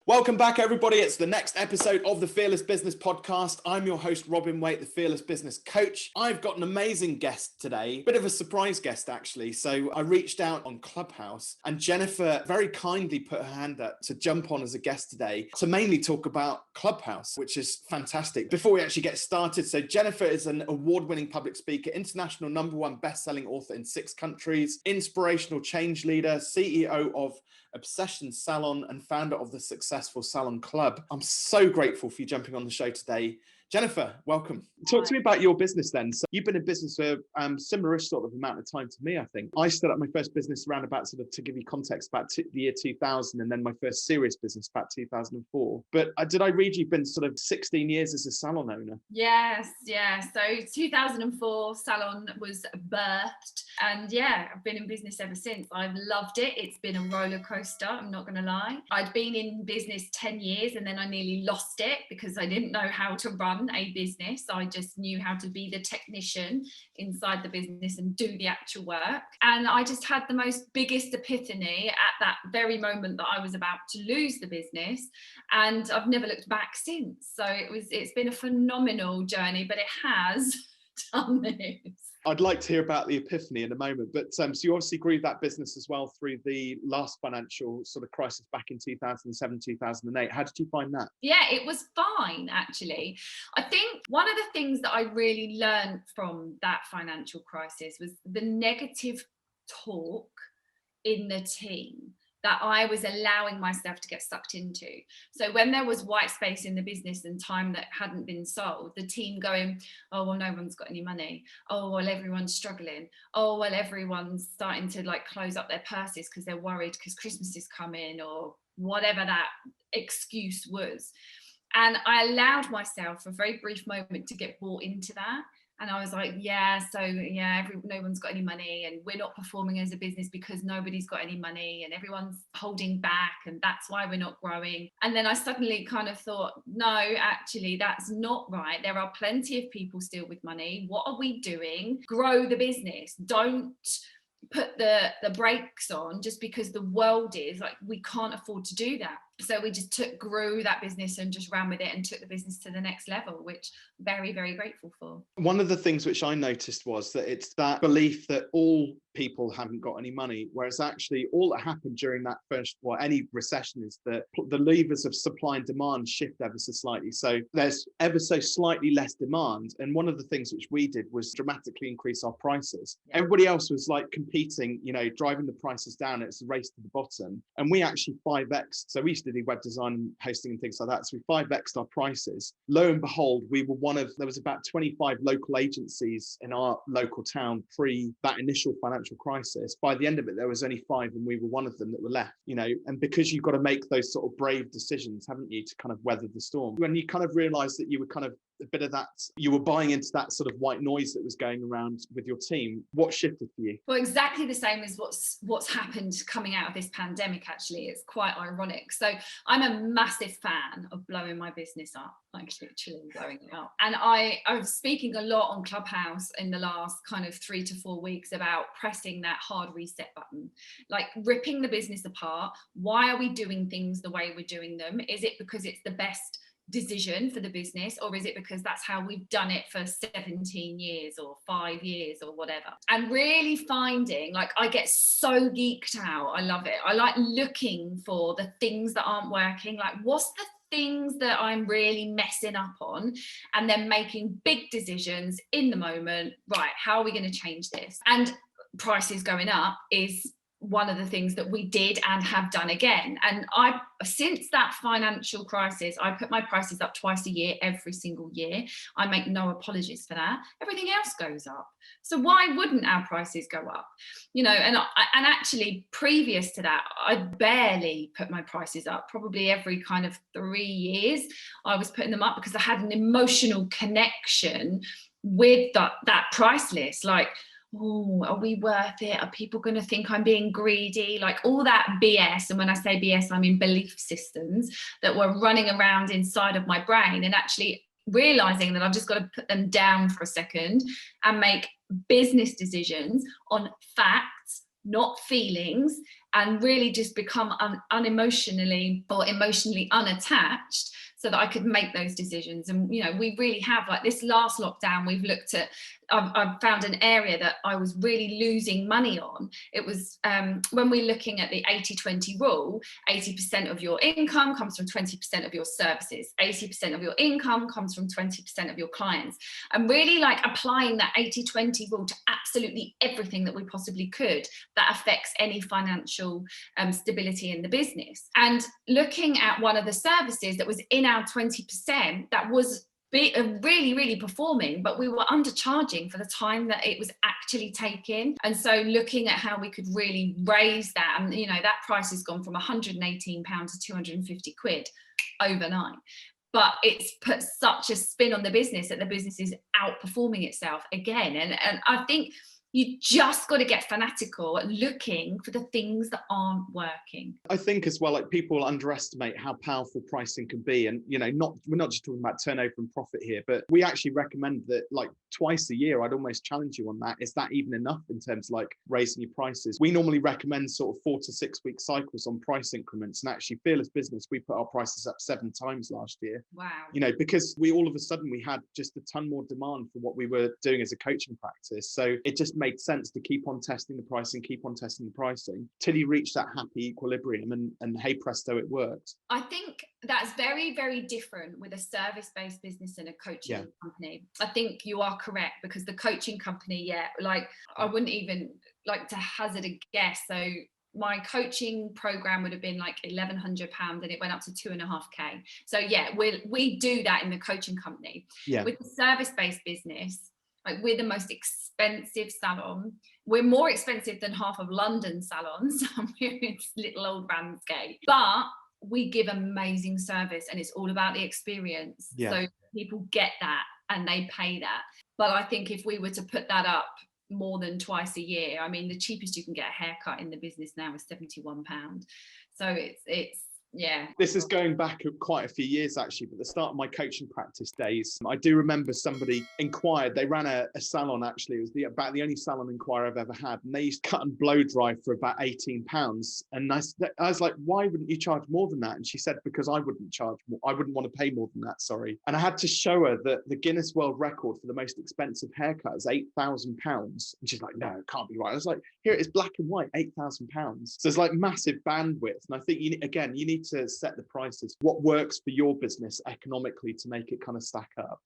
Welcome back, everybody. It's the next episode of the Fearless Business Podcast. I'm your host, Robin Waite, the Fearless Business Coach. I've got an amazing guest today, bit of a surprise guest, actually. So I reached out on Clubhouse and Jennifer very kindly put her hand up to jump on as a guest today to mainly talk about Clubhouse, which is fantastic. Before we actually get started, so Jennifer is an award-winning public speaker, international #1 best-selling author in 6 countries, inspirational change leader, CEO of Obsession Salon and founder of the Successful Salon Club. I'm so grateful for you jumping on the show today. Jennifer, welcome. Talk to me about your business then. So you've been in business for similar sort of amount of time to me, I think. I started up my first business around about sort of, to give you context, about the year 2000, and then my first serious business about 2004. But did I read you've been sort of 16 years as a salon owner? Yes, yeah. So 2004 salon was birthed, and yeah, I've been in business ever since. I've loved it. It's been a roller coaster, I'm not going to lie. I'd been in business 10 years and then I nearly lost it because I didn't know how to run a business. I just knew how to be the technician inside the business and do the actual work. And I just had the most biggest epiphany at that very moment that I was about to lose the business. And I've never looked back since. So it's been a phenomenal journey, but it has done this. I'd like to hear about the epiphany in a moment, but so you obviously grew that business as well through the last financial sort of crisis back in 2007, 2008. How did you find that? Yeah, it was fine, actually. I think one of the things that I really learned from that financial crisis was the negative talk in the team that I was allowing myself to get sucked into. So when there was white space in the business and time that hadn't been sold, the team going, oh, well, no one's got any money. Oh, well, everyone's struggling. Oh, well, everyone's starting to like close up their purses because they're worried because Christmas is coming, or whatever that excuse was. And I allowed myself for a very brief moment to get bought into that. And I was like, no one's got any money, and we're not performing as a business because nobody's got any money, and everyone's holding back, and that's why we're not growing. And then I suddenly kind of thought, no, actually, that's not right. There are plenty of people still with money. What are we doing? Grow the business. Don't put the brakes on just because the world is like, we can't afford to do that. So we just grew that business and just ran with it and took the business to the next level, which I'm very, very grateful for. One of the things which I noticed was that it's that belief that all people haven't got any money, whereas actually all that happened during that first, any recession is that the levers of supply and demand shift ever so slightly. So there's ever so slightly less demand. And one of the things which we did was dramatically increase our prices. Yeah. Everybody else was like competing, driving the prices down. It's a race to the bottom. And we actually 5x. So we used to do web design and hosting and things like that. So we 5x'd our prices. Lo and behold, we were there was about 25 local agencies in our local town pre that initial financial crisis. By the end of it, there was only 5, and we were one of them that were left, and because you've got to make those sort of brave decisions, haven't you, to kind of weather the storm. When you kind of realized that you were kind of a bit of that, you were buying into that sort of white noise that was going around with your team, what shifted for you? Well, exactly the same as what's happened coming out of this pandemic, actually. It's quite ironic. So I'm a massive fan of blowing my business up, like literally blowing it up. And I was speaking a lot on Clubhouse in the last kind of 3 to 4 weeks about pressing that hard reset button, like ripping the business apart. Why are we doing things the way we're doing them? Is it because it's the best decision for the business, or is it because that's how we've done it for 17 years or 5 years or whatever? And really finding, like, I get so geeked out. I love it. I like looking for the things that aren't working. Like, what's the things that I'm really messing up on, and then making big decisions in the moment. Right, how are we going to change this? And prices going up is one of the things that we did and have done again. And since that financial crisis, I put my prices up twice a year, every single year. I make no apologies for that. Everything else goes up. So why wouldn't our prices go up? And actually previous to that, I barely put my prices up. Probably every kind of 3 years, I was putting them up because I had an emotional connection with that price list. Like, oh, are we worth it? Are people going to think I'm being greedy? Like all that BS. And when I say BS, I mean belief systems that were running around inside of my brain, and actually realizing that I've just got to put them down for a second and make business decisions on facts not feelings, and really just become unemotionally or emotionally unattached, so that I could make those decisions. And, you know, we really have, like this last lockdown, we've looked at, I've found an area that I was really losing money on. It was when we're looking at the 80-20 rule, 80% of your income comes from 20% of your services, 80% of your income comes from 20% of your clients. And really like applying that 80-20 rule to absolutely everything that we possibly could that affects any financial stability in the business. And looking at one of the services that was in our 20% that was really performing, but we were undercharging for the time that it was actually taking. And so looking at how we could really raise that, and you know, that price has gone from £118 to 250 quid overnight. But it's put such a spin on the business that the business is outperforming itself again. And I think you just got to get fanatical at looking for the things that aren't working. I think as well, like people underestimate how powerful pricing can be. And, you know, we're not just talking about turnover and profit here, but we actually recommend that like twice a year. I'd almost challenge you on that. Is that even enough in terms of like raising your prices? We normally recommend sort of 4 to 6 week cycles on price increments. And actually Fearless Business, we put our prices up 7 times last year. Wow. You know, because we all of a sudden we had just a ton more demand for what we were doing as a coaching practice. So it just made sense to keep on testing the pricing till you reach that happy equilibrium, and hey presto, it works. I think that's very different with a service-based business and a coaching company. I think you are correct, because the coaching company, like I wouldn't even like to hazard a guess. So my coaching program would have been like £1,100 and it went up to 2.5k. So we do that in the coaching company. With the service-based business, like we're the most expensive salon. We're more expensive than half of London salons. We're in little old Ramsgate, but we give amazing service, and it's all about the experience. So people get that and they pay that. But I think if we were to put that up more than twice a year, I mean, the cheapest you can get a haircut in the business now is £71. So it's this is going back quite a few years actually, but the start of my coaching practice days, I do remember somebody inquired. They ran a salon, actually. It was about the only salon inquiry I've ever had, and they used to cut and blow dry for about £18. And I was like, why wouldn't you charge more than that? And she said, because I wouldn't charge more. I wouldn't want to pay more than that, sorry. And I had to show her that the Guinness World Record for the most expensive haircut is £8,000. And she's like, no, it can't be right. I was like, here it is, black and white, £8,000. So it's like massive bandwidth. And I think you need to set the prices, what works for your business economically to make it kind of stack up.